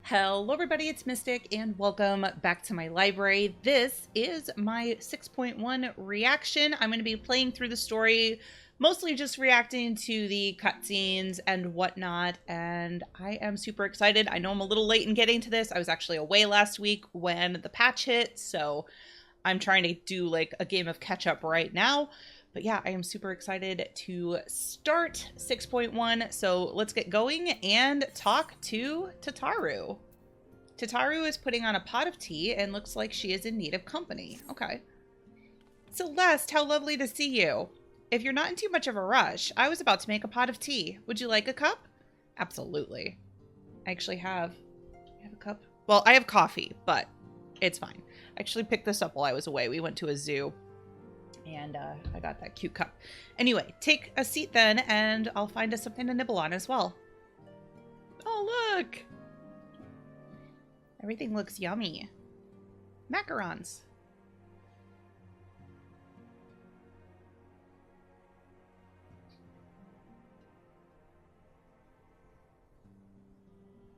Hello everybody, it's Mystic and welcome back to my library. This is my 6.1 reaction. I'm going to be playing through the story, mostly just reacting to the cutscenes and whatnot, and I am super excited. I know I'm a little late in getting to this. I was actually away last week when the patch hit, so I'm trying to do like a game of catch up right now. But yeah, I am super excited to start 6.1. So let's get going and talk to Tataru. Tataru is putting on a pot of tea and looks like she is in need of company. Okay. Celeste, how lovely to see you. If you're not in too much of a rush, I was about to make a pot of tea. Would you like a cup? Absolutely. I actually have a cup. Well, I have coffee, but it's fine. I actually picked this up while I was away. We went to a zoo. And I got that cute cup. Anyway, take a seat then, and I'll find us something to nibble on as well. Oh, look! Everything looks yummy. Macarons.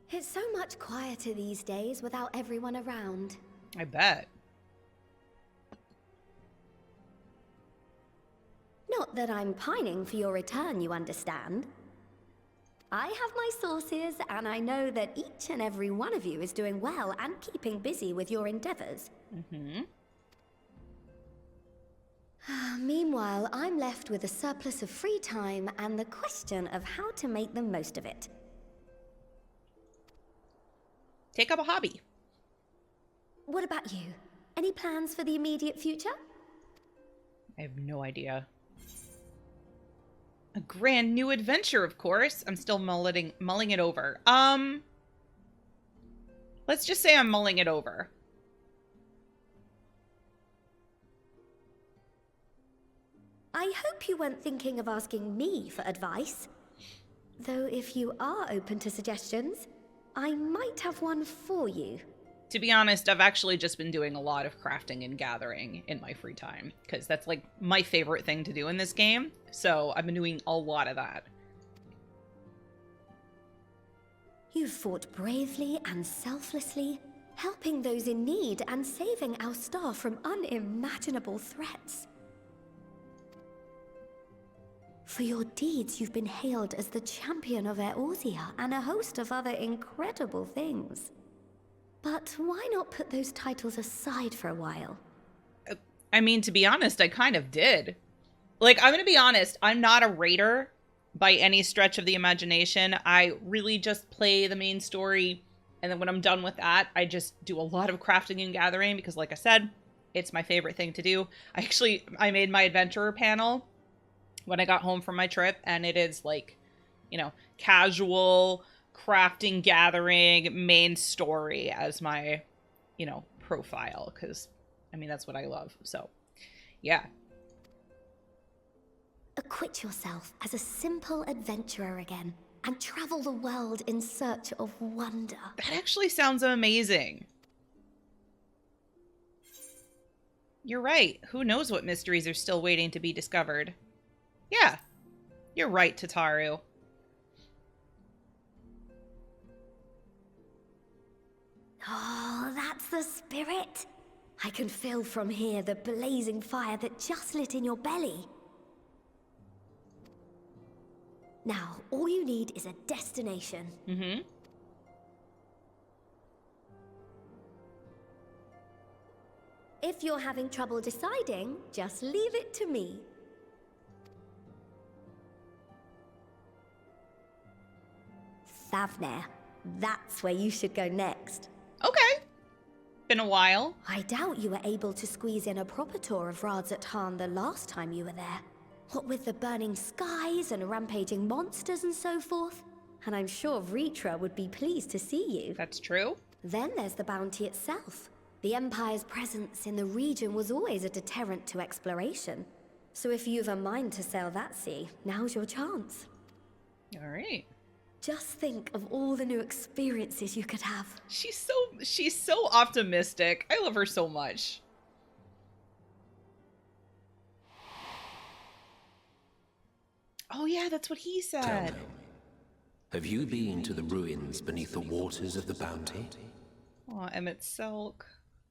It's so much quieter these days without everyone around. I bet. Not that I'm pining for your return, you understand. I have my sources, and I know that each and every one of you is doing well and keeping busy with your endeavors. Meanwhile, I'm left with a surplus of free time and the question of how to make the most of it. Take up a hobby. What about you? Any plans for the immediate future? I have no idea. A grand new adventure, of course. I'm still mulling it over. Let's just say I'm mulling it over. I hope you weren't thinking of asking me for advice. Though if you are open to suggestions, I might have one for you. To be honest, I've actually just been doing a lot of crafting and gathering in my free time, because that's like my favorite thing to do in this game. So I've been doing a lot of that. You've fought bravely and selflessly, helping those in need and saving our star from unimaginable threats. For your deeds, you've been hailed as the champion of Eorzea and a host of other incredible things. But why not put those titles aside for a while? I mean, to be honest, I kind of did. Like, I'm going to be honest, I'm not a raider by any stretch of the imagination. I really just play the main story, and then when I'm done with that, I just do a lot of crafting and gathering because, like I said, it's my favorite thing to do. I made my adventurer panel when I got home from my trip, and it is like, you know, casual crafting, gathering, main story as my, you know, profile, because I mean that's what I love. So yeah, acquit yourself as a simple adventurer again and travel the world in search of wonder. That actually sounds amazing. You're right. Who knows what mysteries are still waiting to be discovered? Yeah, you're right, Tataru. Oh, that's the spirit. I can feel from here the blazing fire that just lit in your belly. Now, all you need is a destination. If you're having trouble deciding, just leave it to me. Thavnair. That's where you should go next. Okay. Been a while. I doubt you were able to squeeze in a proper tour of Radzatan the last time you were there. What with the burning skies and rampaging monsters and so forth. And I'm sure Vritra would be pleased to see you. That's true. Then there's the bounty itself. The Empire's presence in the region was always a deterrent to exploration. So if you've a mind to sail that sea, now's your chance. All right. Just think of all the new experiences you could have. She's so optimistic. I love her so much. Oh yeah, that's what he said. Tell me, Have you been to the ruins beneath the waters of the Bounty? Oh, Emmett Silk.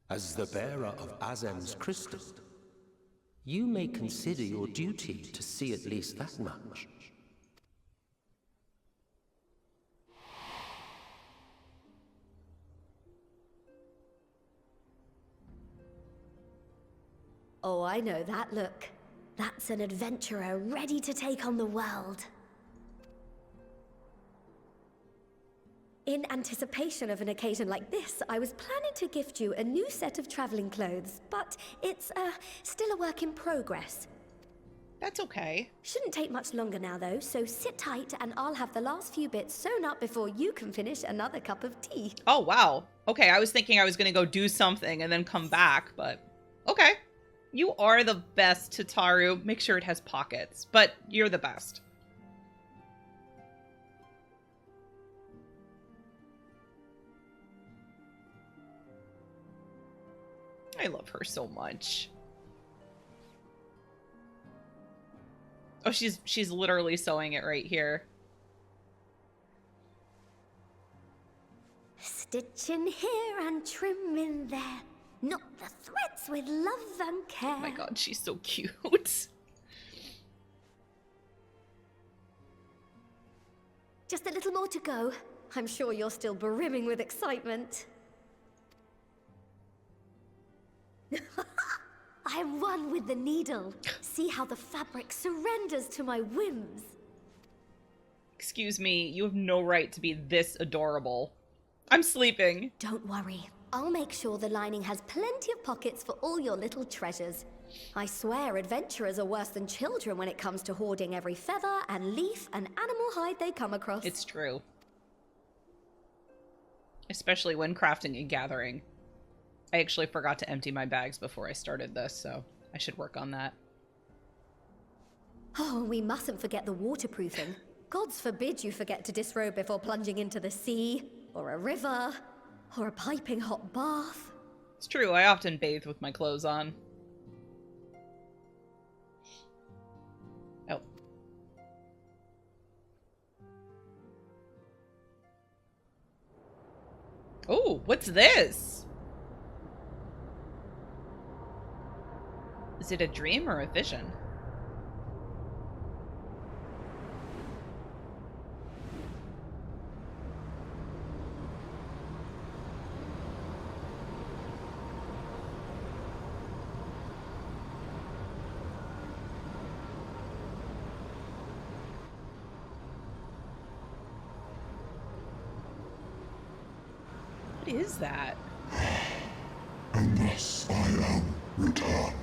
As the bearer of Azem's crystal, you may consider your duty to see at least that much. Oh, I know that look. That's an adventurer ready to take on the world. In anticipation of an occasion like this, I was planning to gift you a new set of traveling clothes, but it's still a work in progress. That's okay. Shouldn't take much longer now, though, so sit tight and I'll have the last few bits sewn up before you can finish another cup of tea. Oh, wow. Okay, I was thinking I was going to go do something and then come back, but okay. You are the best, Tataru. Make sure it has pockets, but you're the best. I love her so much. Oh, she's literally sewing it right here. Stitch in here and trim in there. Knot the threads with love and care. Oh my god, she's so cute. Just a little more to go. I'm sure you're still brimming with excitement. I'm one with the needle. See how the fabric surrenders to my whims. Excuse me, you have no right to be this adorable. I'm sleeping. Don't worry. I'll make sure the lining has plenty of pockets for all your little treasures. I swear adventurers are worse than children when it comes to hoarding every feather and leaf and animal hide they come across. It's true. Especially when crafting and gathering. I actually forgot to empty my bags before I started this, so I should work on that. Oh, we mustn't forget the waterproofing. Gods forbid you forget to disrobe before plunging into the sea, or a river, or a piping hot bath. It's true, I often bathe with my clothes on. Oh. Oh, what's this? Is it a dream or a vision? What is that? And thus I am returned.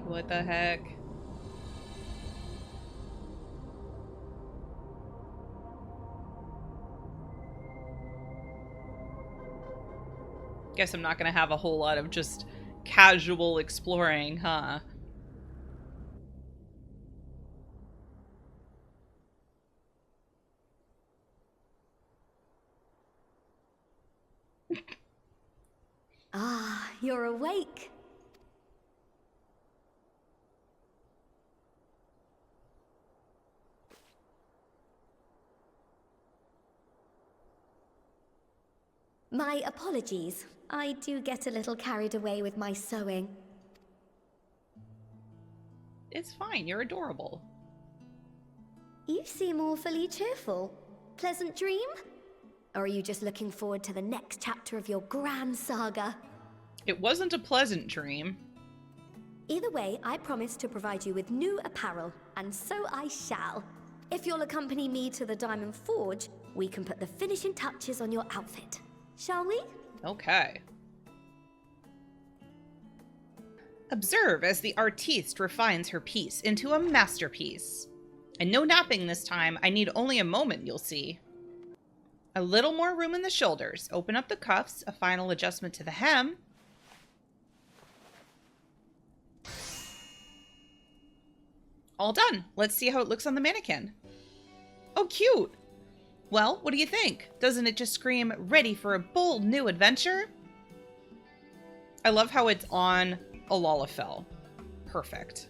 What the heck? Guess I'm not gonna have a whole lot of just casual exploring, huh? Ah, you're awake. My apologies. I do get a little carried away with my sewing. It's fine, you're adorable. You seem awfully cheerful. Pleasant dream? Or are you just looking forward to the next chapter of your grand saga? It wasn't a pleasant dream. Either way, I promise to provide you with new apparel, and so I shall. If you'll accompany me to the Diamond Forge, we can put the finishing touches on your outfit. Shall we? Okay. Observe as the artiste refines her piece into a masterpiece. And no napping this time. I need only a moment, you'll see. A little more room in the shoulders. Open up the cuffs. A final adjustment to the hem. All done. Let's see how it looks on the mannequin. Oh, cute. Well, what do you think? Doesn't it just scream ready for a bold new adventure? I love how it's on a Lalafell. Perfect.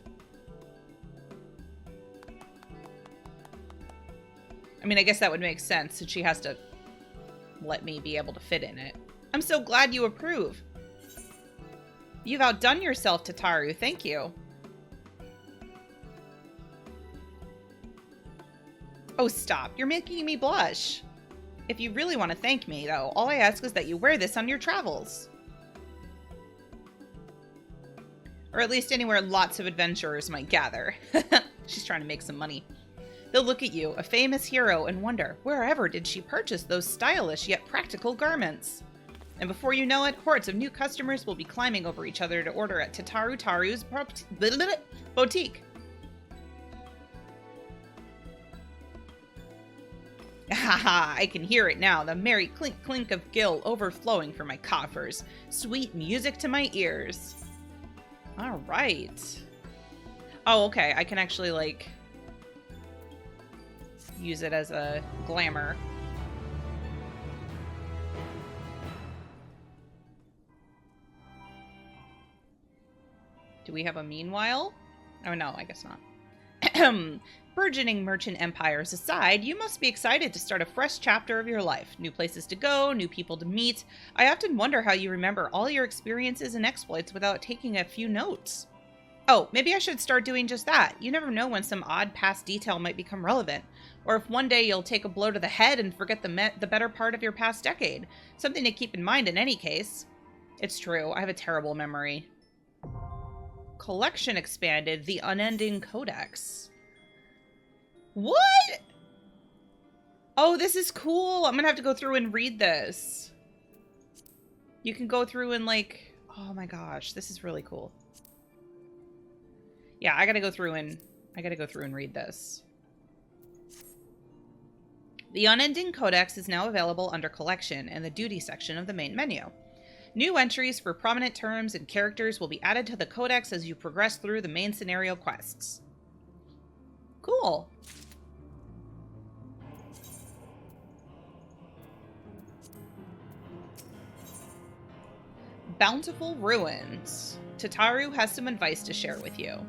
I mean, I guess that would make sense since she has to let me be able to fit in it. I'm so glad you approve. You've outdone yourself, Tataru. Thank you. Oh, stop. You're making me blush. If you really want to thank me, though, all I ask is that you wear this on your travels. Or at least anywhere lots of adventurers might gather. She's trying to make some money. They'll look at you, a famous hero, and wonder, wherever did she purchase those stylish yet practical garments? And before you know it, hordes of new customers will be climbing over each other to order at Taru's boutique. Haha, I can hear it now, the merry clink-clink of gill overflowing from my coffers. Sweet music to my ears. All right. Oh, okay, I can actually, like, use it as a glamour. Do we have a meanwhile? Oh, no, I guess not. Burgeoning merchant empires aside, you must be excited to start a fresh chapter of your life. New places to go, new people to meet. I often wonder how you remember all your experiences and exploits without taking a few notes. Oh, maybe I should start doing just that. You never know when some odd past detail might become relevant. Or if one day you'll take a blow to the head and forget the better part of your past decade. Something to keep in mind in any case. It's true, I have a terrible memory. Collection expanded, the Unending Codex. What? Oh, this is cool. I'm gonna have to go through and read this. You can go through and like, oh my gosh, this is really cool. Yeah, I gotta go through and read this. The Unending Codex is now available under Collection in the Duty section of the main menu. New entries for prominent terms and characters will be added to the Codex as you progress through the main scenario quests. Cool. Bountiful Ruins. Tataru has some advice to share with you.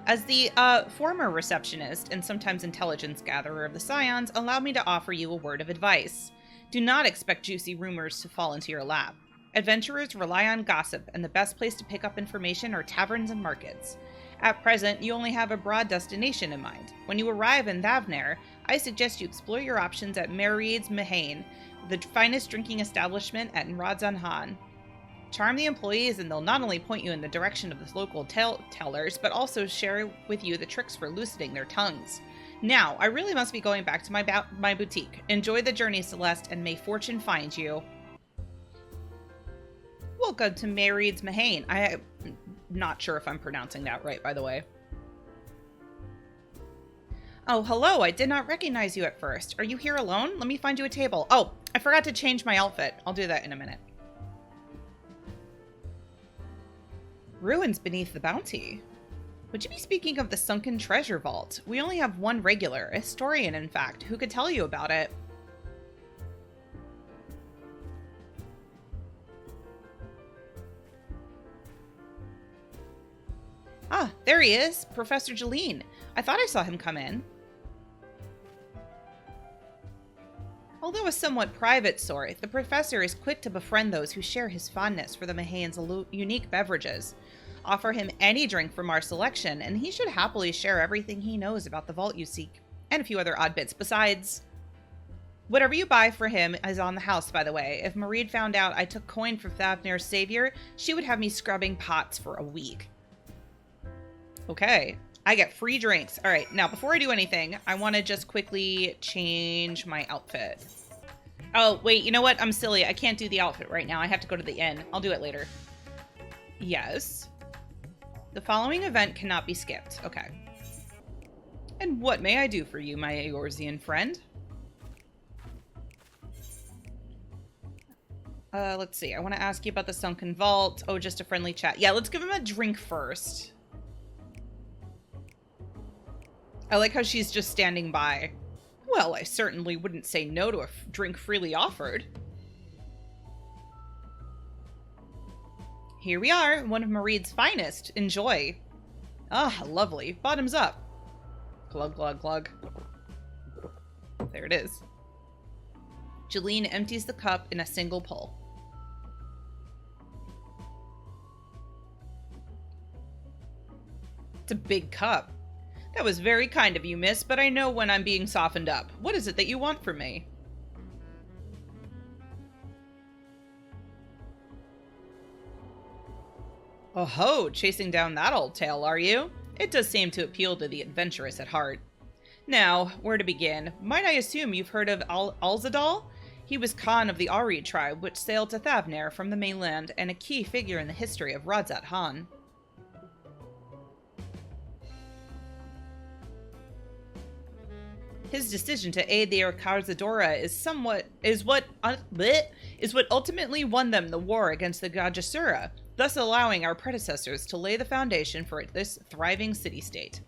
As the former receptionist and sometimes intelligence gatherer of the Scions, allow me to offer you a word of advice. Do not expect juicy rumors to fall into your lap. Adventurers rely on gossip, and the best place to pick up information are taverns and markets. At present, you only have a broad destination in mind. When you arrive in Thavner, I suggest you explore your options at Mairead's Mahane, the finest drinking establishment at Nradzanhan. Charm the employees and they'll not only point you in the direction of the local tellers, but also share with you the tricks for loosening their tongues. Now, I really must be going back to my boutique. Enjoy the journey, Celeste, and may fortune find you. Welcome to Mairead's Mahane. I'm not sure if I'm pronouncing that right, by the way. Oh, hello. I did not recognize you at first. Are you here alone? Let me find you a table. Oh, I forgot to change my outfit. I'll do that in a minute. Ruins beneath the bounty. Would you be speaking of the Sunken Treasure Vault? We only have one regular, a historian in fact, who could tell you about it. Ah, there he is, Professor Jeline. I thought I saw him come in. Although a somewhat private sort, the professor is quick to befriend those who share his fondness for the Mahane's unique beverages. Offer him any drink from our selection, and he should happily share everything he knows about the vault you seek, and a few other odd bits besides. Whatever you buy for him is on the house, by the way. If Mairead found out I took coin for Thavner's savior, she would have me scrubbing pots for a week. Okay, I get free drinks. All right, now before I do anything, I want to just quickly change my outfit. Oh, wait, you know what? I'm silly. I can't do the outfit right now. I have to go to the inn. I'll do it later. Yes. The following event cannot be skipped. Okay. And what may I do for you, my Eorzean friend? Let's see. I want to ask you about the Sunken Vault. Oh, just a friendly chat. Yeah, let's give him a drink first. I like how she's just standing by. Well, I certainly wouldn't say no to a drink freely offered. Here we are, one of Maride's finest. Enjoy. Ah, lovely. Bottoms up. Glug, glug, glug. There it is. Jeline empties the cup in a single pull. It's a big cup. That was very kind of you, miss, but I know when I'm being softened up. What is it that you want from me? Oh ho, chasing down that old tale, are you? It does seem to appeal to the adventurous at heart. Now, where to begin? Might I assume you've heard of Alzadal? He was Khan of the Ari tribe, which sailed to Thavner from the mainland, and a key figure in the history of Radzat Han. His decision to aid the Arkarzadora is what ultimately won them the war against the Gajasura, thus allowing our predecessors to lay the foundation for this thriving city-state.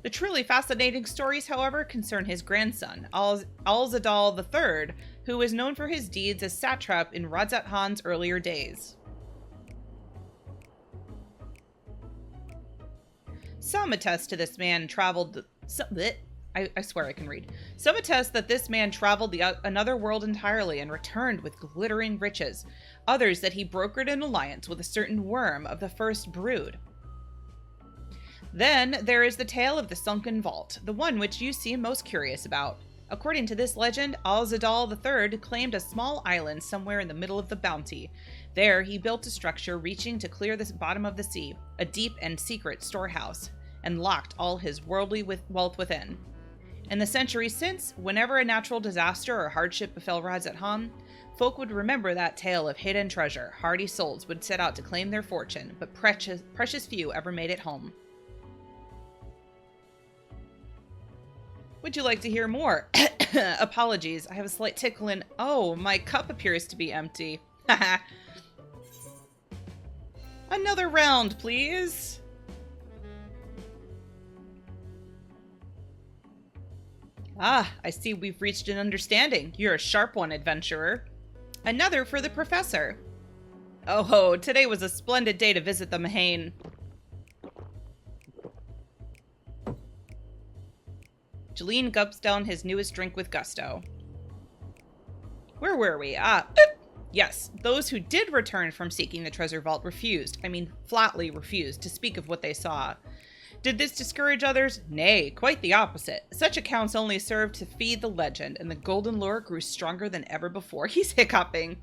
The truly fascinating stories, however, concern his grandson, Alzadal III, who is known for his deeds as satrap in Radzat Han's earlier days. Some attest to this man traveled... I swear I can read. Some attest that this man traveled another world entirely and returned with glittering riches. Others that he brokered an alliance with a certain worm of the first brood. Then there is the tale of the Sunken Vault, the one which you seem most curious about. According to this legend, Alzadal III claimed a small island somewhere in the middle of the bounty. There he built a structure reaching to clear the bottom of the sea, a deep and secret storehouse, and locked all his worldly wealth within. In the centuries since, whenever a natural disaster or hardship befell Radzat Han, folk would remember that tale of hidden treasure. Hardy souls would set out to claim their fortune, but precious few ever made it home. Would you like to hear more? Apologies, I have a slight tickle in... Oh, my cup appears to be empty. Another round, please. Ah, I see we've reached an understanding. You're a sharp one, adventurer. Another for the professor. Oh ho, today was a splendid day to visit the Mahane. Jeline gulps down his newest drink with gusto. Where were we? Yes, those who did return from seeking the treasure vault flatly refused to speak of what they saw. Did this discourage others? Nay, quite the opposite. Such accounts only served to feed the legend, and the golden lure grew stronger than ever before. He's hiccuping.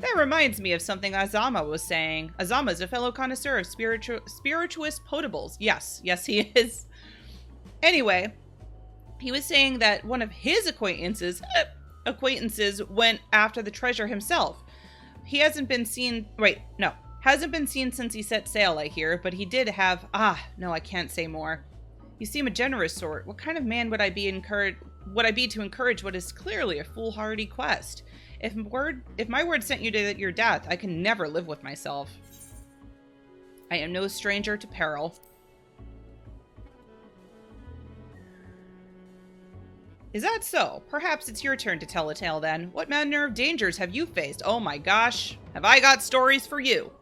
That reminds me of something Azama was saying. Azama's a fellow connoisseur of spirituous potables. Yes, he is. Anyway, he was saying that one of his acquaintances went after the treasure himself. He hasn't been seen... Hasn't been seen since he set sail, I hear, but he did have... no, I can't say more. You seem a generous sort. What kind of man would I be to encourage what is clearly a foolhardy quest? If my word sent you to your death, I can never live with myself. I am no stranger to peril. Is that so? Perhaps it's your turn to tell a tale then. What manner of dangers have you faced? Oh my gosh. Have I got stories for you?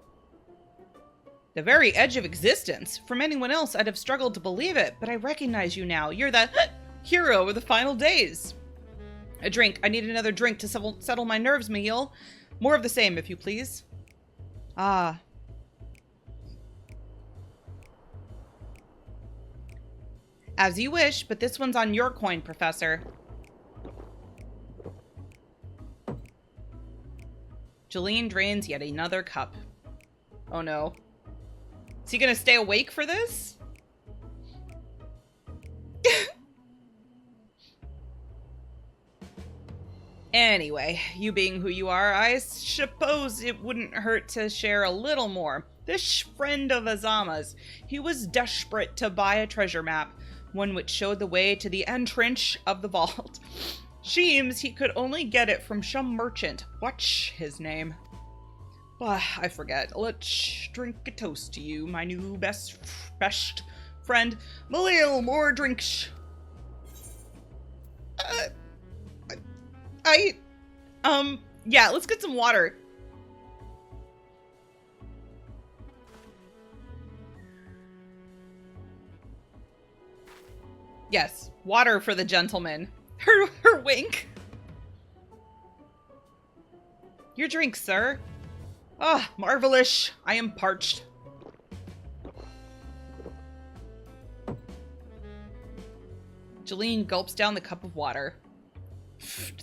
The very edge of existence. From anyone else, I'd have struggled to believe it, but I recognize you now. You're the hero of the final days. A drink. I need another drink to settle my nerves, Mahil. More of the same, if you please. Ah. As you wish, but this one's on your coin, Professor. Jeline drains yet another cup. Oh no. Is he gonna stay awake for this? Anyway, you being who you are, I suppose it wouldn't hurt to share a little more. This friend of Azama's, he was desperate to buy a treasure map, one which showed the way to the entrance of the vault. Seems he could only get it from some merchant. What's his name? I forget. Let's drink a toast to you, my new best friend. Malil, more drinks. Yeah, let's get some water. Yes, water for the gentleman. Her wink. Your drink, sir. Ah, marvelous. I am parched. Jeline gulps down the cup of water.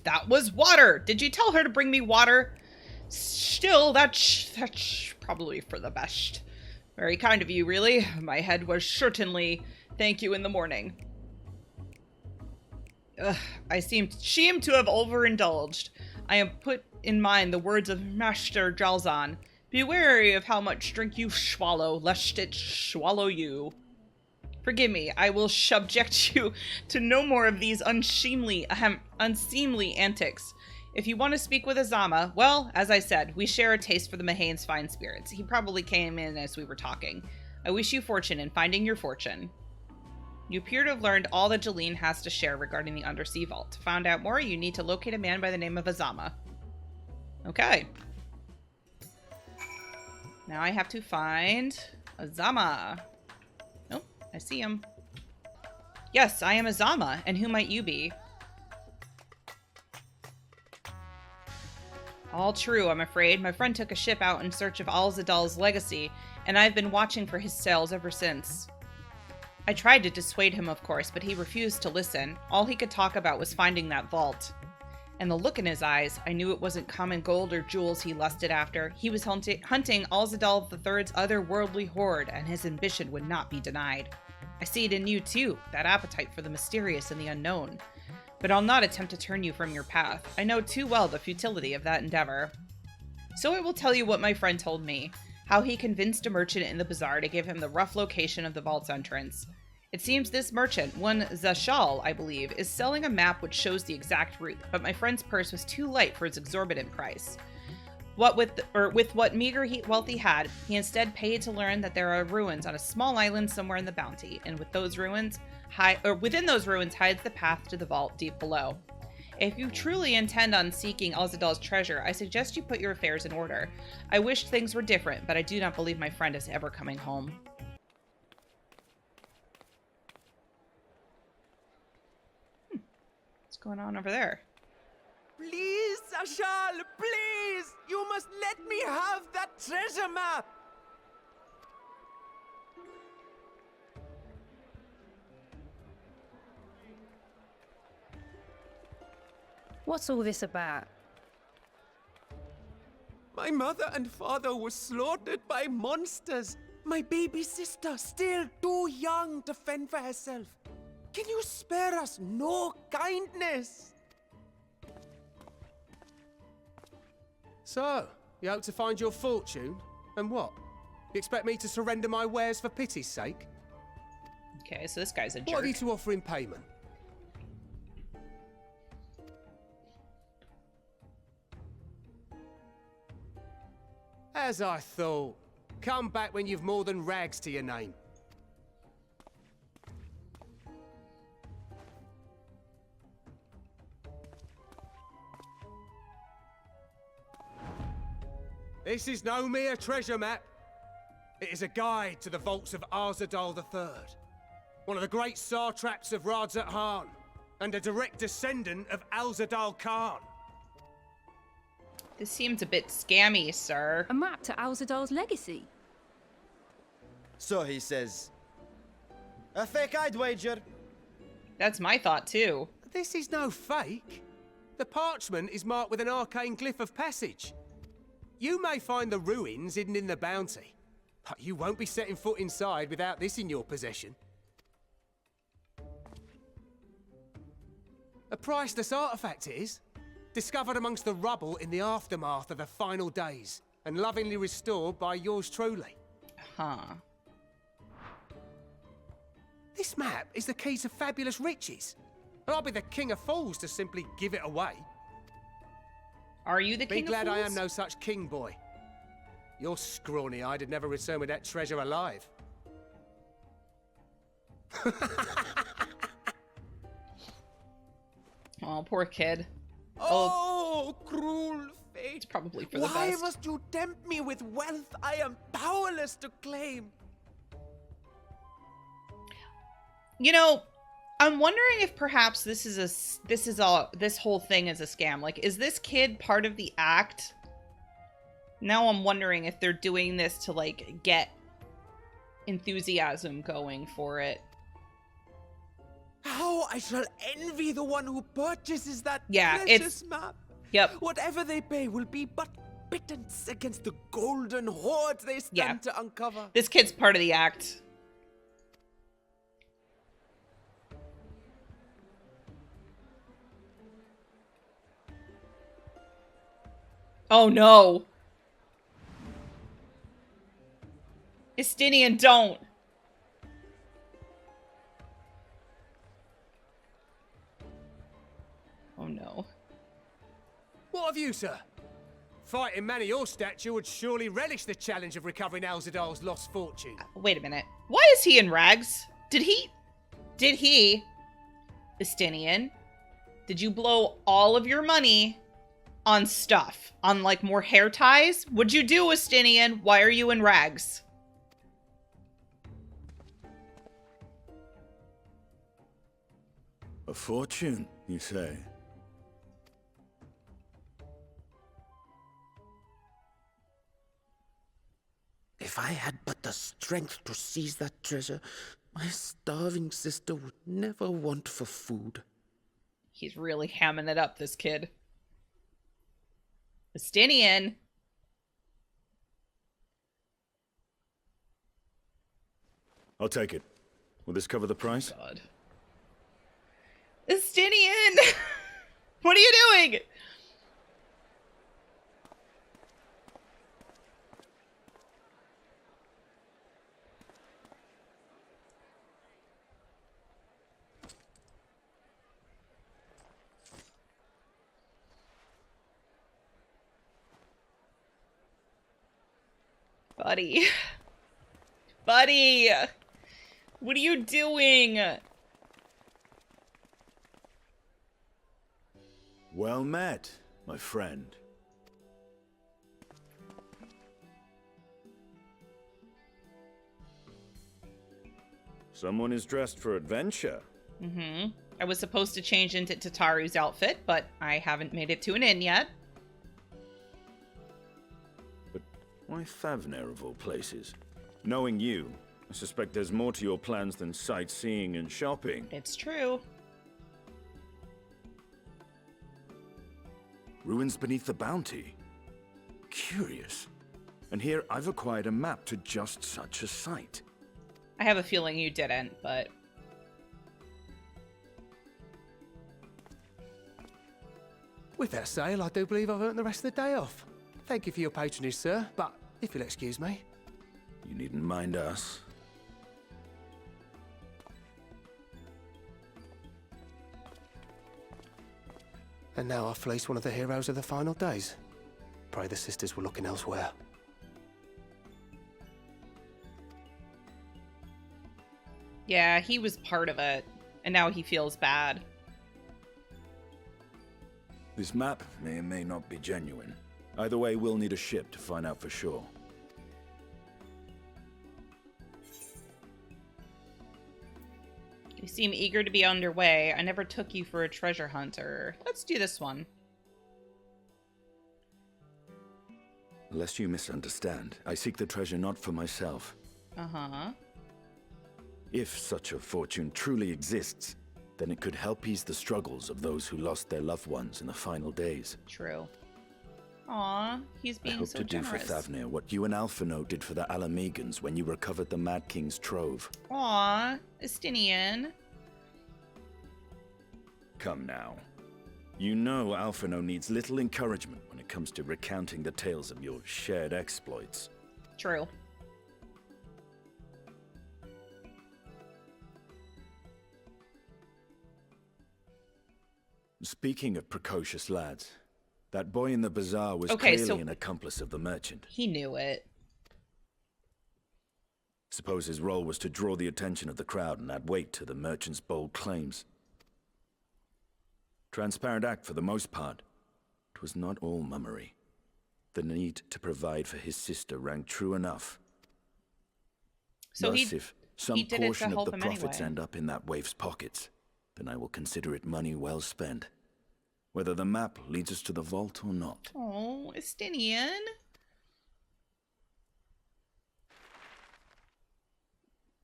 That was water! Did you tell her to bring me water? Still, that's probably for the best. Very kind of you, really. My head was certainly thank you in the morning. Ugh, I seemed to have overindulged. I am put in mind the words of Master Jalzan. Be wary of how much drink you swallow, lest it swallow you. Forgive me, I will subject you to no more of these unseemly antics. If you want to speak with Azama, well, as I said, we share a taste for the Mahane's fine spirits. He probably came in as we were talking. I wish you fortune in finding your fortune. You appear to have learned all that Jeline has to share regarding the Undersea Vault. To find out more, you need to locate a man by the name of Azama. Okay. Now I have to find Azama. Nope, I see him. Yes, I am Azama, and who might you be? All true, I'm afraid. My friend took a ship out in search of Alzadal's legacy, and I've been watching for his sails ever since. I tried to dissuade him, of course, but he refused to listen. All he could talk about was finding that vault. And the look in his eyes, I knew it wasn't common gold or jewels he lusted after. He was hunting Alzadal III's otherworldly hoard, and his ambition would not be denied. I see it in you, too, that appetite for the mysterious and the unknown. But I'll not attempt to turn you from your path. I know too well the futility of that endeavor. So I will tell you what my friend told me, how he convinced a merchant in the bazaar to give him the rough location of the vault's entrance. It seems this merchant, one Zashal, I believe, is selling a map which shows the exact route, but my friend's purse was too light for its exorbitant price. With what meager wealth he had, he instead paid to learn that there are ruins on a small island somewhere in the Bounty, and within those ruins hides the path to the vault deep below. If you truly intend on seeking Alzadal's treasure, I suggest you put your affairs in order. I wish things were different, but I do not believe my friend is ever coming home. What's going on over there? Please, Ashal, please! You must let me have that treasure map! What's all this about? My mother and father were slaughtered by monsters. My baby sister, still too young to fend for herself. Can you spare us no kindness? So, you hope to find your fortune? And what? You expect me to surrender my wares for pity's sake? Okay, so this guy's a jerk. What have you to offer in payment? As I thought. Come back when you've more than rags to your name. This is no mere treasure map. It is a guide to the vaults of Alzadal III, one of the great satraps of Radzat Han, and a direct descendant of Alzadal Khan. This seems a bit scammy, sir. A map to Alzadal's legacy? So he says. A fake, I'd wager. That's my thought, too. This is no fake. The parchment is marked with an arcane glyph of passage. You may find the ruins hidden in the Bounty, but you won't be setting foot inside without this in your possession. A priceless artifact it is, discovered amongst the rubble in the aftermath of the final days, and lovingly restored by yours truly. Huh. This map is the key to fabulous riches, and I'll be the king of fools to simply give it away. Are you the king Be glad of I fools? am no such king, boy. Your scrawny-eyed had never return with that treasure alive. Oh, poor kid. Oh, cruel fate. It's probably for the Why best. must you tempt me with wealth I am powerless to claim? You know, I'm wondering if perhaps this whole thing is a scam. Like, is this kid part of the act? Now I'm wondering if they're doing this to, like, get enthusiasm going for it. How I shall envy the one who purchases that Yeah, precious map. Yep. Whatever they pay will be but pittance against the golden hoard they stand to uncover. This kid's part of the act. Oh no. Estinian, don't. Oh no. What of you, sir? Fighting man of your stature would surely relish the challenge of recovering Alzadal's lost fortune. Wait a minute. Why is he in rags? Did he, Estinian, did you blow all of your money on stuff? On, like, more hair ties? What'd you do, Estinian? Why are you in rags? A fortune, you say? If I had but the strength to seize that treasure, my starving sister would never want for food. He's really hamming it up, this kid. Estinian. I'll take it. Will this cover the price? God. Estinian! What are you doing? Buddy. Buddy! What are you doing? Well met, my friend. Someone is dressed for adventure. Mm-hmm. I was supposed to change into Tataru's outfit, but I haven't made it to an inn yet. But why Thavner of all places? Knowing you, I suspect there's more to your plans than sightseeing and shopping. It's true. Ruins beneath the bounty. Curious. And here I've acquired a map to just such a site. I have a feeling you didn't, but... With that sale, I do believe I've earned the rest of the day off. Thank you for your patronage, sir, but if you'll excuse me. You needn't mind us. And now I've fleeced one of the heroes of the final days. Pray the sisters were looking elsewhere. Yeah, he was part of it, and now he feels bad. This map may or may not be genuine. Either way, we'll need a ship to find out for sure. You seem eager to be underway. I never took you for a treasure hunter. Let's do this one. Lest you misunderstand, I seek the treasure not for myself. Uh-huh. If such a fortune truly exists, then it could help ease the struggles of those who lost their loved ones in the final days. True. Aw, he's I being hope so to do generous. for Thavner what you and Alphino did for the Alamegans when you recovered the Mad King's trove. Aw, Estinian. Come now. You know Alphino needs little encouragement when it comes to recounting the tales of your shared exploits. True. Speaking of precocious lads, that boy in the bazaar was Okay, clearly so an accomplice of the merchant. he knew it. Suppose his role was to draw the attention of the crowd and add weight to the merchant's bold claims. Transparent act for the most part. It was not all mummery. The need to provide for his sister rang true enough. So Thus, if some he did it to portion of help the him profits anyway. end up in that waif's pockets, then I will consider it money well spent. Whether the map leads us to the vault or not. Oh, Estinian.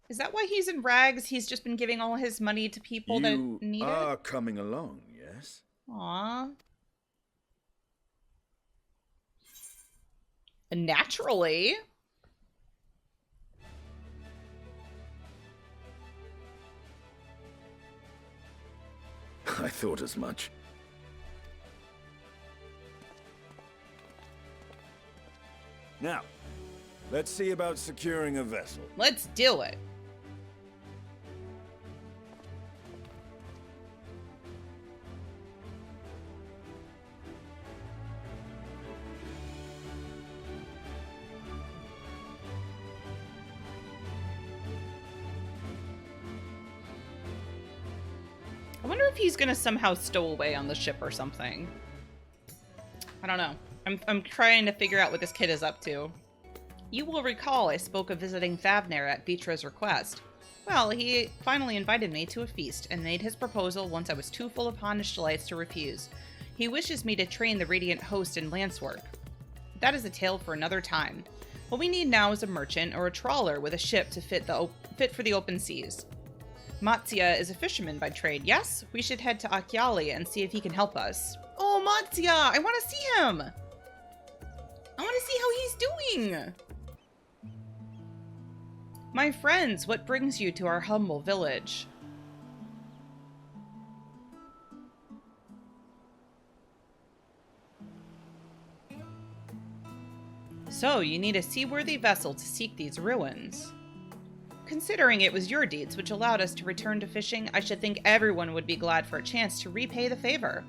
Is that why he's in rags? He's just been giving all his money to people that need it? You are coming along, yes? Aw. Naturally. I thought as much. Now, let's see about securing a vessel. Let's do it. I wonder if he's gonna somehow stow away on the ship or something. I don't know. I'm trying to figure out what this kid is up to. You will recall I spoke of visiting Thavner at Vitra's request. Well, he finally invited me to a feast and made his proposal once I was too full of Hannish delights to refuse. He wishes me to train the Radiant Host in lance work. That is a tale for another time. What we need now is a merchant or a trawler with a ship to fit for the open seas. Matsia is a fisherman by trade, yes? We should head to Akyali and see if he can help us. Oh, Matsia! I want to see him! I want to see how he's doing! My friends, what brings you to our humble village? So, you need a seaworthy vessel to seek these ruins. Considering it was your deeds which allowed us to return to fishing, I should think everyone would be glad for a chance to repay the favor.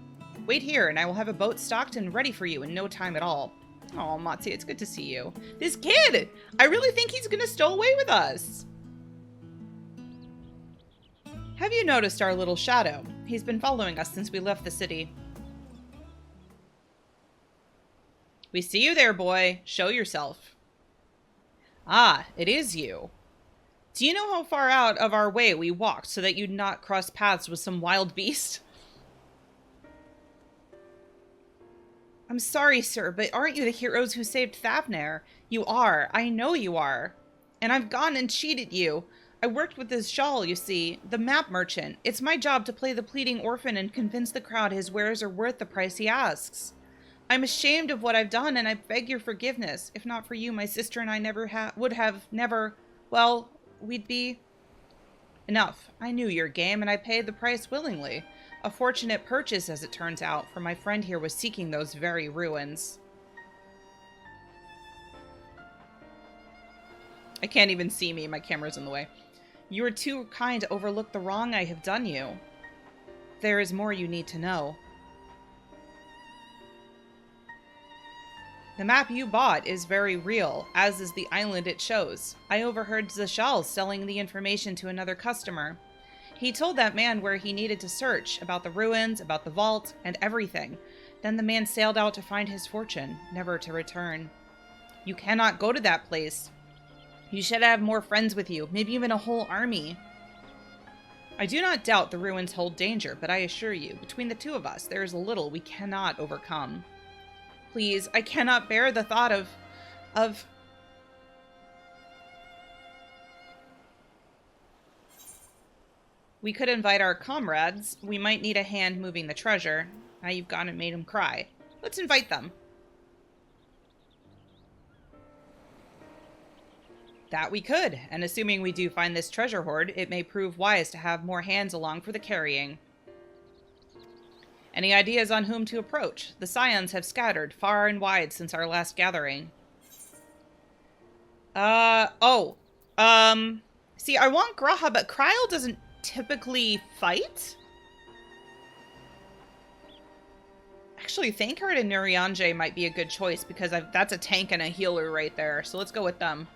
Wait here, and I will have a boat stocked and ready for you in no time at all. Oh, Matsi, it's good to see you. This kid! I really think he's gonna stow away with us! Have you noticed our little shadow? He's been following us since we left the city. We see you there, boy. Show yourself. Ah, it is you. Do you know how far out of our way we walked so that you'd not cross paths with some wild beast? I'm sorry, sir, but aren't you the heroes who saved Thavner? You are. I know you are. And I've gone and cheated you. I worked with this Shal, you see, the map merchant. It's my job to play the pleading orphan and convince the crowd his wares are worth the price he asks. I'm ashamed of what I've done, and I beg your forgiveness. If not for you, my sister and I would have never, well, we'd be... Enough. I knew your game, and I paid the price willingly. A fortunate purchase, as it turns out, for my friend here was seeking those very ruins. I can't even see me. My camera's in the way. You are too kind to overlook the wrong I have done you. There is more you need to know. The map you bought is very real, as is the island it shows. I overheard Zashal selling the information to another customer. He told that man where he needed to search, about the ruins, about the vault, and everything. Then the man sailed out to find his fortune, never to return. You cannot go to that place. You should have more friends with you, maybe even a whole army. I do not doubt the ruins hold danger, but I assure you, between the two of us, there is little we cannot overcome. Please, I cannot bear the thought of... We could invite our comrades. We might need a hand moving the treasure. Now you've gone and made him cry. Let's invite them. That we could, and assuming we do find this treasure hoard, it may prove wise to have more hands along for the carrying. Any ideas on whom to approach? The Scions have scattered far and wide since our last gathering. See, I want Graha, but Kryl doesn't typically fight? Actually, Thankard and Nurianje might be a good choice because that's a tank and a healer right there, so let's go with them.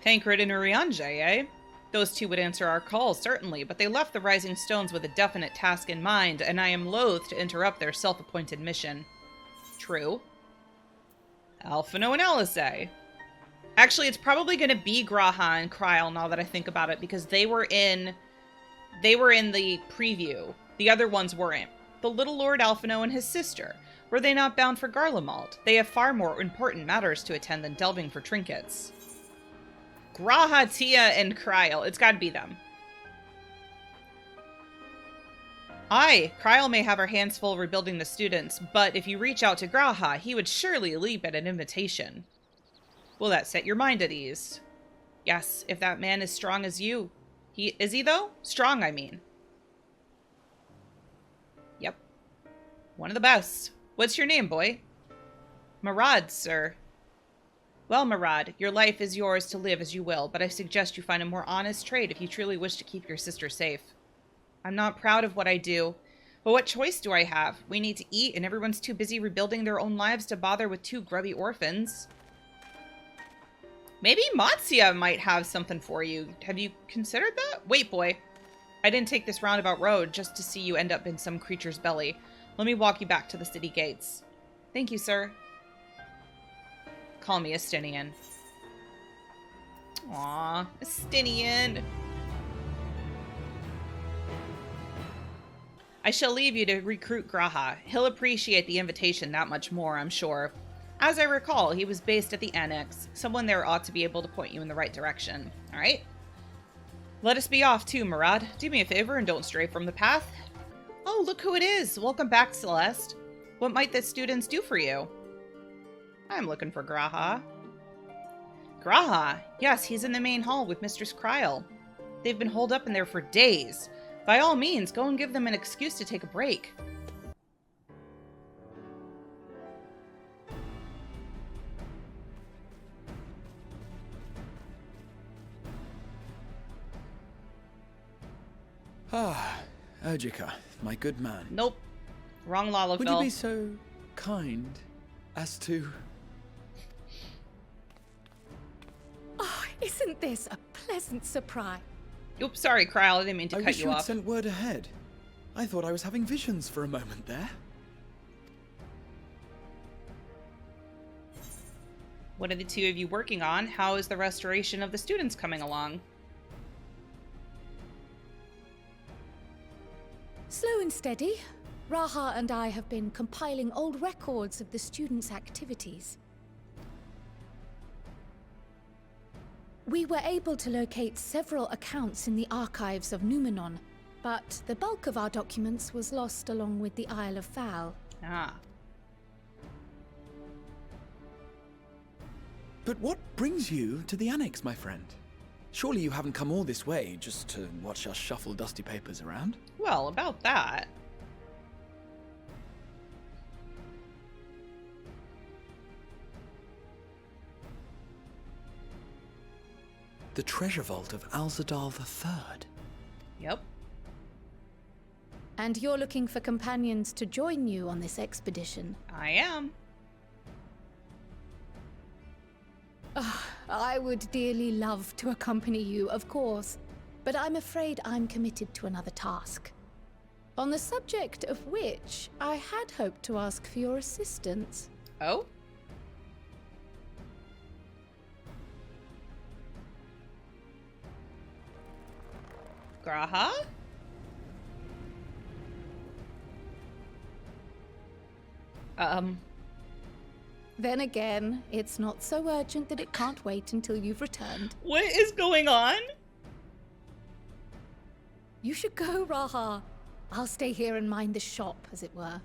Thankard and Nurianje, eh? Those two would answer our call, certainly, but they left the Rising Stones with a definite task in mind, and I am loath to interrupt their self-appointed mission. True. Alphino and Alizé. Actually, it's probably going to be Graha and Kryl now that I think about it, because they were in the preview. The other ones weren't. The little Lord Alphino and his sister. Were they not bound for Garlemald? They have far more important matters to attend than delving for trinkets. Graha, Tia, and Kryl. It's got to be them. Aye, Kryl may have her hands full rebuilding the students, but if you reach out to Graha, he would surely leap at an invitation. Will that set your mind at ease? Yes, if that man is strong as you. Is he, though? Strong, I mean. Yep. One of the best. What's your name, boy? Marad, sir. Well, Marad, your life is yours to live as you will, but I suggest you find a more honest trade if you truly wish to keep your sister safe. I'm not proud of what I do, but what choice do I have? We need to eat, and everyone's too busy rebuilding their own lives to bother with two grubby orphans. Maybe Matsia might have something for you. Have you considered that? Wait, boy. I didn't take this roundabout road just to see you end up in some creature's belly. Let me walk you back to the city gates. Thank you, sir. Call me Estinian. Aw, Estinian. I shall leave you to recruit Graha. He'll appreciate the invitation that much more, I'm sure. As I recall, he was based at the Annex. Someone there ought to be able to point you in the right direction. Alright? Let us be off too, Marad. Do me a favor and don't stray from the path. Oh, look who it is! Welcome back, Celeste. What might the students do for you? I'm looking for Graha. Graha? Yes, he's in the main hall with Mistress Kryl. They've been holed up in there for days. By all means, go and give them an excuse to take a break. Ah, Urgica, my good man. Nope. Wrong Lalafell. Would you be so kind as to... Oh, isn't this a pleasant surprise? Oops, sorry, Kryl. I didn't mean to I cut wish you you had off. sent word ahead. I thought I was having visions for a moment there. What are the two of you working on? How is the restoration of the students coming along? Slow and steady. Raha and I have been compiling old records of the students' activities. We were able to locate several accounts in the archives of Numenon, but the bulk of our documents was lost along with the Isle of Fowl. Ah. But what brings you to the Annex, my friend? Surely you haven't come all this way just to watch us shuffle dusty papers around? Well, about that. The treasure vault of Alzadal III. Yep. And you're looking for companions to join you on this expedition. I am. I would dearly love to accompany you, of course, but I'm afraid I'm committed to another task. On the subject of which, I had hoped to ask for your assistance. Oh? Graha? Then again, it's not so urgent that it can't wait until you've returned. What is going on? You should go, Raha. I'll stay here and mind the shop, as it were.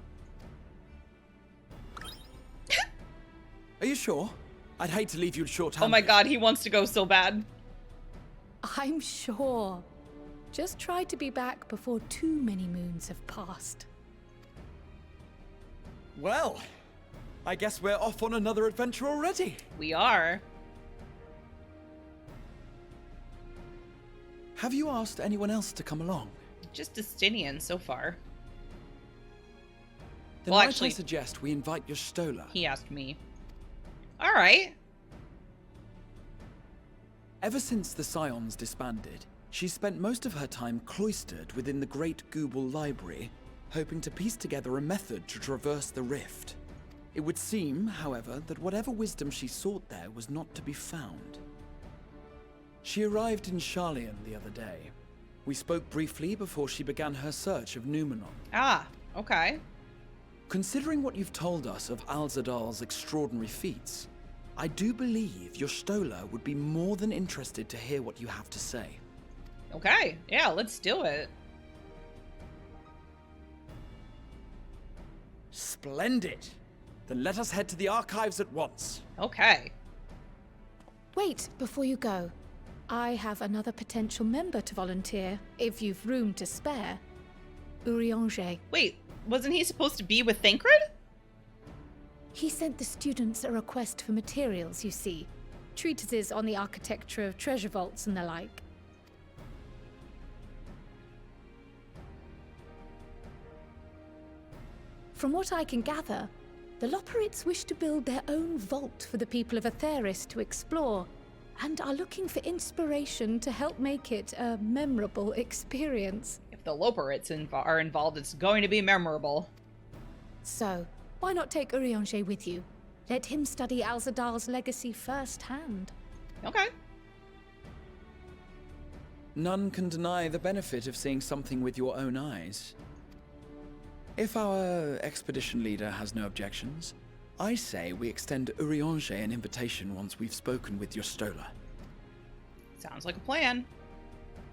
Are you sure? I'd hate to leave you short-handed. Oh my god, he wants to go so bad. I'm sure. Just try to be back before too many moons have passed. Well, I guess we're off on another adventure already. We are. Have you asked anyone else to come along? Just Justinian so far. Then Well, might actually, I suggest we invite your Stola? he asked me. Alright. Ever since the Scions disbanded, she's spent most of her time cloistered within the Great Gooble Library, hoping to piece together a method to traverse the rift. It would seem, however, that whatever wisdom she sought there was not to be found. She arrived in Charlian the other day. We spoke briefly before she began her search of Numenon. Ah, okay. Considering what you've told us of Alzadal's extraordinary feats, I do believe your Stola would be more than interested to hear what you have to say. Okay, yeah, let's do it. Splendid! Then let us head to the archives at once. Okay. Wait, before you go. I have another potential member to volunteer, if you've room to spare. Urianger. Wait, wasn't he supposed to be with Thancred? He sent the students a request for materials, you see. Treatises on the architecture of treasure vaults and the like. From what I can gather, the Loperites wish to build their own vault for the people of Aetheris to explore, and are looking for inspiration to help make it a memorable experience. If the Loperites are involved, it's going to be memorable. So, why not take Urianger with you? Let him study Alzadal's legacy firsthand. Okay. None can deny the benefit of seeing something with your own eyes. If our expedition leader has no objections, I say we extend Urianger an invitation once we've spoken with your Stola. Sounds like a plan.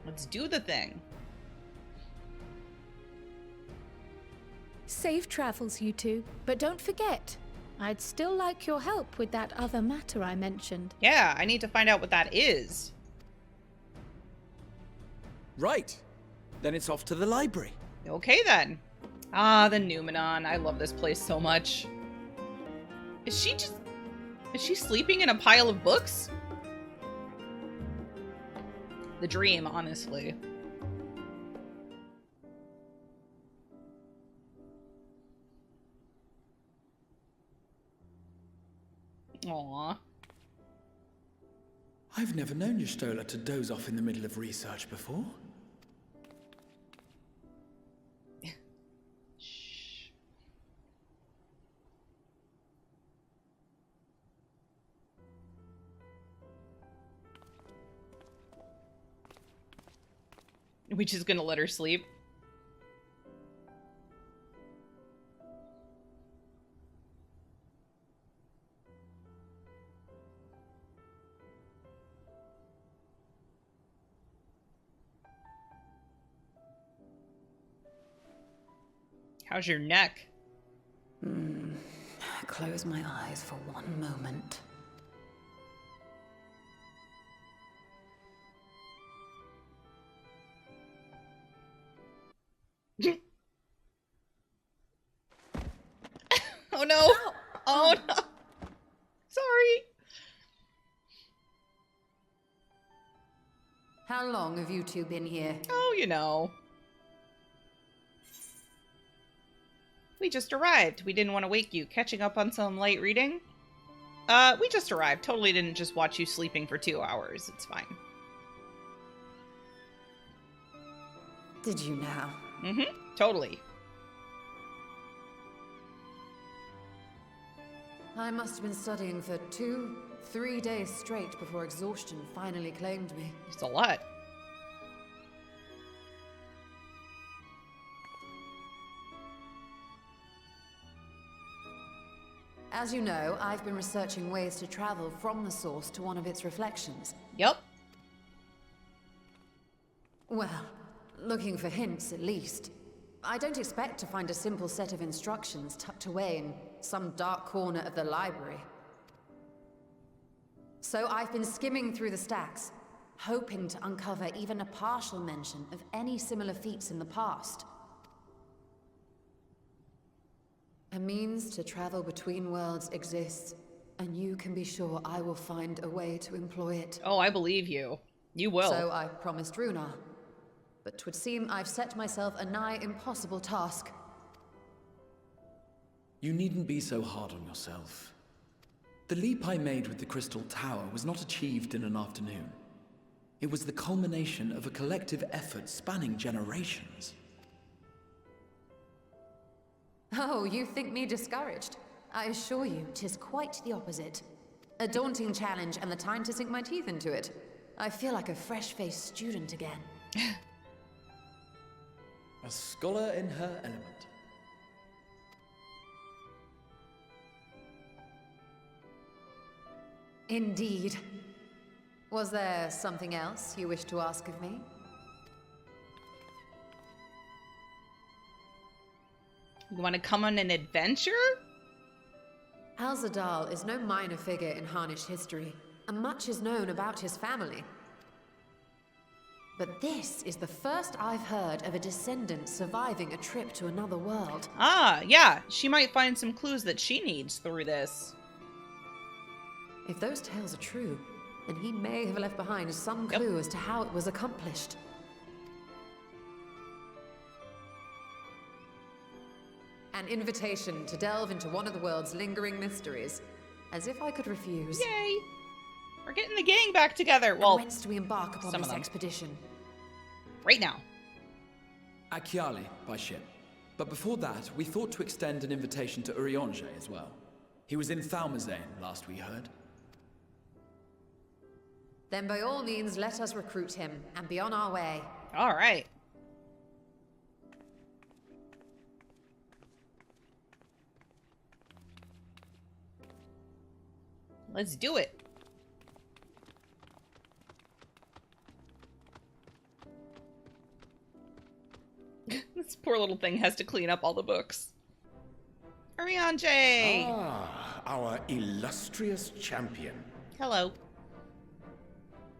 Let's do the thing. Safe travels, you two. But don't forget, I'd still like your help with that other matter I mentioned. Yeah, I need to find out what that is. Right. Then it's off to the library. Okay, then. Ah, the Numenon. I love this place so much. Is she sleeping in a pile of books? The dream, honestly. Aww. I've never known your Stola to doze off in the middle of research before. We're just gonna let her sleep. How's your neck? Close my eyes for one moment. Oh no! Oh no! Sorry. How long have you two been here? Oh, you know. We just arrived. We didn't want to wake you. Catching up on some light reading? We just arrived. Totally didn't just watch you sleeping for 2 hours. It's fine. Did you now? Mm-hmm. Totally. I must have been studying for 2-3 days straight before exhaustion finally claimed me. It's a lot. As you know, I've been researching ways to travel from the source to one of its reflections. Yep. Well, looking for hints at least. I don't expect to find a simple set of instructions tucked away in some dark corner of the library. So I've been skimming through the stacks, hoping to uncover even a partial mention of any similar feats in the past. A means to travel between worlds exists, and you can be sure I will find a way to employ it. Oh, I believe you. You will. So I promised Runar. But 'twould seem I've set myself a nigh impossible task. You needn't be so hard on yourself. The leap I made with the Crystal Tower was not achieved in an afternoon. It was the culmination of a collective effort spanning generations. Oh, you think me discouraged? I assure you, 'tis quite the opposite. A daunting challenge and the time to sink my teeth into it. I feel like a fresh-faced student again. A scholar in her element. Indeed. Was there something else you wish to ask of me? You want to come on an adventure? Alzadal is no minor figure in Harnish history, and much is known about his family. But this is the first I've heard of a descendant surviving a trip to another world. Ah, yeah. She might find some clues that she needs through this. If those tales are true, then he may have left behind some clue as to how it was accomplished. An invitation to delve into one of the world's lingering mysteries. As if I could refuse. Yay! We're getting the gang back together. Well, and whence do we embark upon this expedition? Right now. Akiali, by ship. But before that, we thought to extend an invitation to Urianger as well. He was in Thalmazane, last we heard. Then by all means, let us recruit him, and be on our way. All right. Let's do it. This poor little thing has to clean up all the books. Urianger! Ah, our illustrious champion. Hello.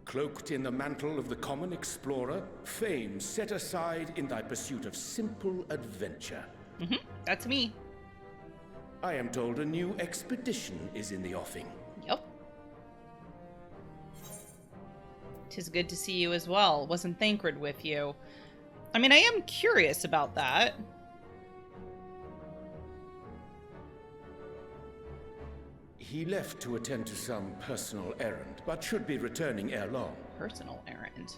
Cloaked in the mantle of the common explorer, fame set aside in thy pursuit of simple adventure. That's me. I am told a new expedition is in the offing. Yep. 'Tis good to see you as well. Wasn't Thancred with you? I mean, I am curious about that. He left to attend to some personal errand, but should be returning ere long. Personal errand.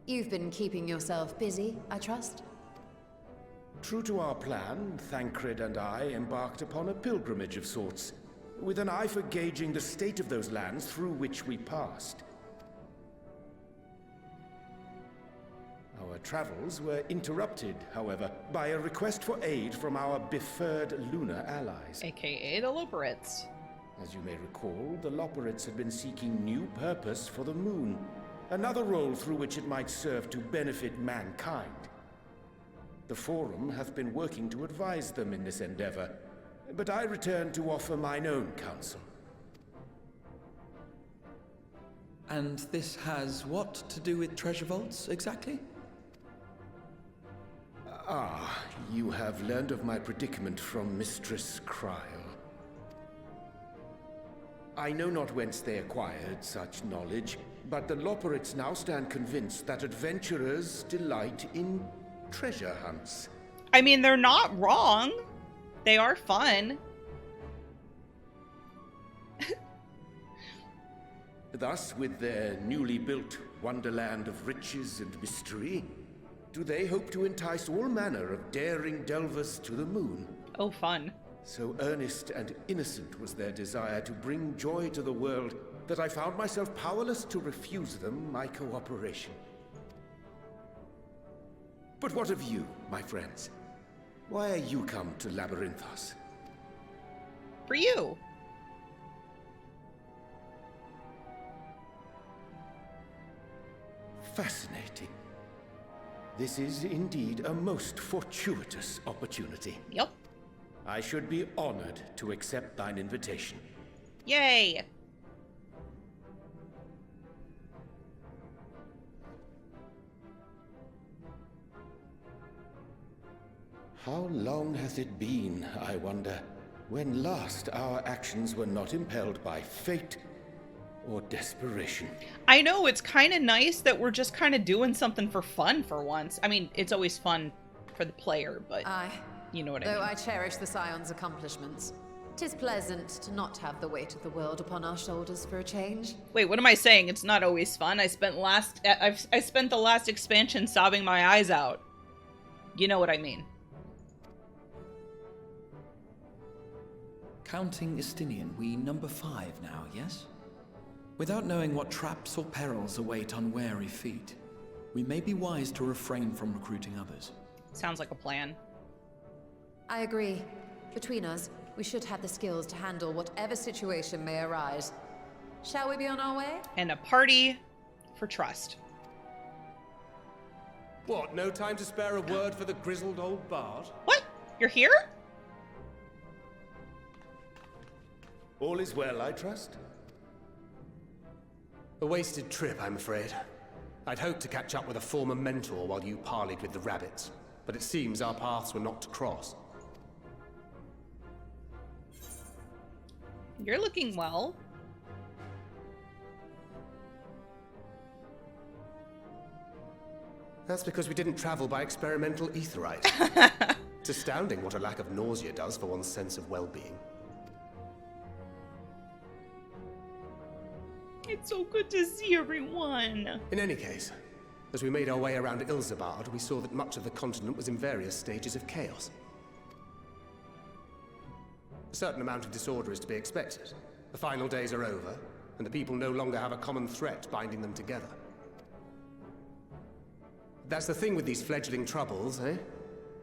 You've been keeping yourself busy, I trust? True to our plan, Thancred and I embarked upon a pilgrimage of sorts, with an eye for gauging the state of those lands through which we passed. Our travels were interrupted, however, by a request for aid from our befurred lunar allies. AKA the Loperites. As you may recall, the Loperites had been seeking new purpose for the moon, another role through which it might serve to benefit mankind. The Forum hath been working to advise them in this endeavor, but I return to offer mine own counsel. And this has what to do with treasure vaults, exactly? Ah, you have learned of my predicament from Mistress Cryle. I know not whence they acquired such knowledge, but the Loperites now stand convinced that adventurers delight in treasure hunts. I mean, they're not wrong. They are fun. Thus, with their newly built wonderland of riches and mystery, do they hope to entice all manner of daring delvers to the moon. Oh, fun. So earnest and innocent was their desire to bring joy to the world that I found myself powerless to refuse them my cooperation. But what of you, my friends? Why are you come to Labyrinthos? For you. Fascinating. This is indeed a most fortuitous opportunity. Yep. I should be honored to accept thine invitation. Yay! How long hath it been, I wonder, when last our actions were not impelled by fate or desperation? I know, it's kind of nice that we're just kind of doing something for fun for once. I mean, it's always fun for the player, but you know what I mean. Though I cherish the Scion's accomplishments, 'tis pleasant to not have the weight of the world upon our shoulders for a change. Wait, what am I saying? It's not always fun. I spent the last expansion sobbing my eyes out. You know what I mean. Counting Estinian, we number 5 now, yes? Without knowing what traps or perils await unwary feet, we may be wise to refrain from recruiting others. Sounds like a plan. I agree. Between us, we should have the skills to handle whatever situation may arise. Shall we be on our way? And a party for trust. What, no time to spare a word for the grizzled old bard? What? You're here? All is well, I trust? A wasted trip, I'm afraid. I'd hoped to catch up with a former mentor while you parleyed with the rabbits, but it seems our paths were not to cross. You're looking well. That's because we didn't travel by experimental etherite. It's astounding what a lack of nausea does for one's sense of well-being. It's so good to see everyone. In any case, as we made our way around Ilzabard, we saw that much of the continent was in various stages of chaos. A certain amount of disorder is to be expected. The final days are over, and the people no longer have a common threat binding them together. That's the thing with these fledgling troubles, eh?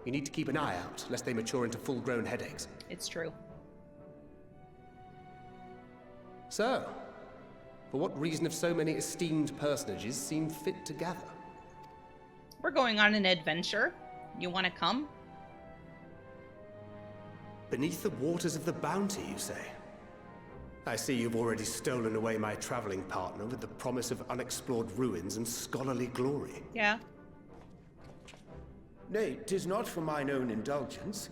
You need to keep an eye out, lest they mature into full-grown headaches. It's true. So, for what reason have so many esteemed personages seemed fit to gather? We're going on an adventure. You want to come? Beneath the waters of the Bounty, you say? I see you've already stolen away my traveling partner with the promise of unexplored ruins and scholarly glory. Yeah. Nay, 'tis not for mine own indulgence,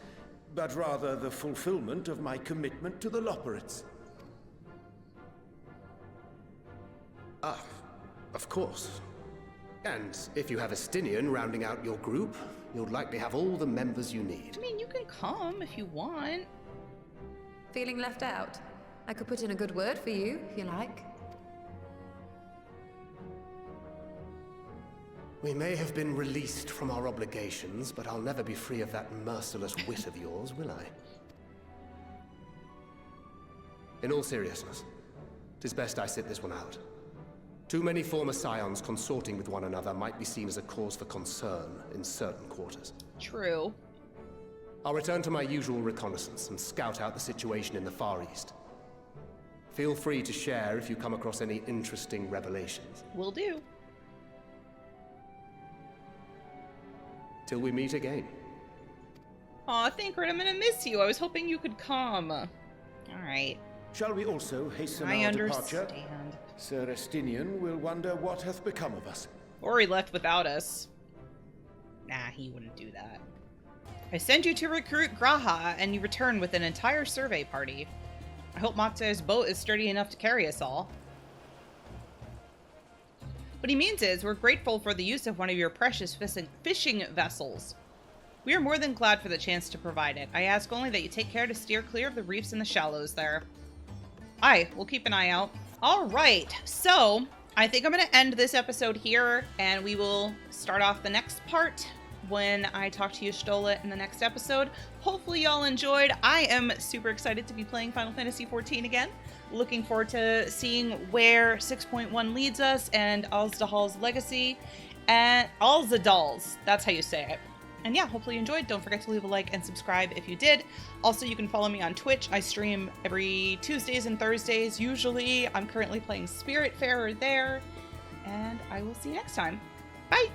but rather the fulfillment of my commitment to the Loporits. Ah, of course. And if you have Estinian rounding out your group, you'll likely have all the members you need. I mean, you can come if you want. Feeling left out? I could put in a good word for you, if you like. We may have been released from our obligations, but I'll never be free of that merciless wit of yours, will I? In all seriousness, 'tis best I sit this one out. Too many former scions consorting with one another might be seen as a cause for concern in certain quarters. True. I'll return to my usual reconnaissance and scout out the situation in the Far East. Feel free to share if you come across any interesting revelations. Will do. Till we meet again. Aw, Thancred, I'm gonna miss you. I was hoping you could come. Alright. Shall we also hasten I our departure? understand. Sir Estinian will wonder what hath become of us. Or he left without us. Nah, he wouldn't do that. I send you to recruit Graha, and you return with an entire survey party. I hope Matsu's boat is sturdy enough to carry us all. What he means is, we're grateful for the use of one of your precious fishing vessels. We are more than glad for the chance to provide it. I ask only that you take care to steer clear of the reefs and the shallows there. Aye, we'll keep an eye out. Alright, so I think I'm going to end this episode here, and we will start off the next part when I talk to you, Stola, in the next episode. Hopefully y'all enjoyed. I am super excited to be playing Final Fantasy XIV again. Looking forward to seeing where 6.1 leads us and Alzdahal's legacy. And Alzadal's, that's how you say it. And yeah, hopefully you enjoyed. Don't forget to leave a like and subscribe if you did. Also, you can follow me on Twitch. I stream every Tuesdays and Thursdays, usually. I'm currently playing Spiritfarer there. And I will see you next time. Bye!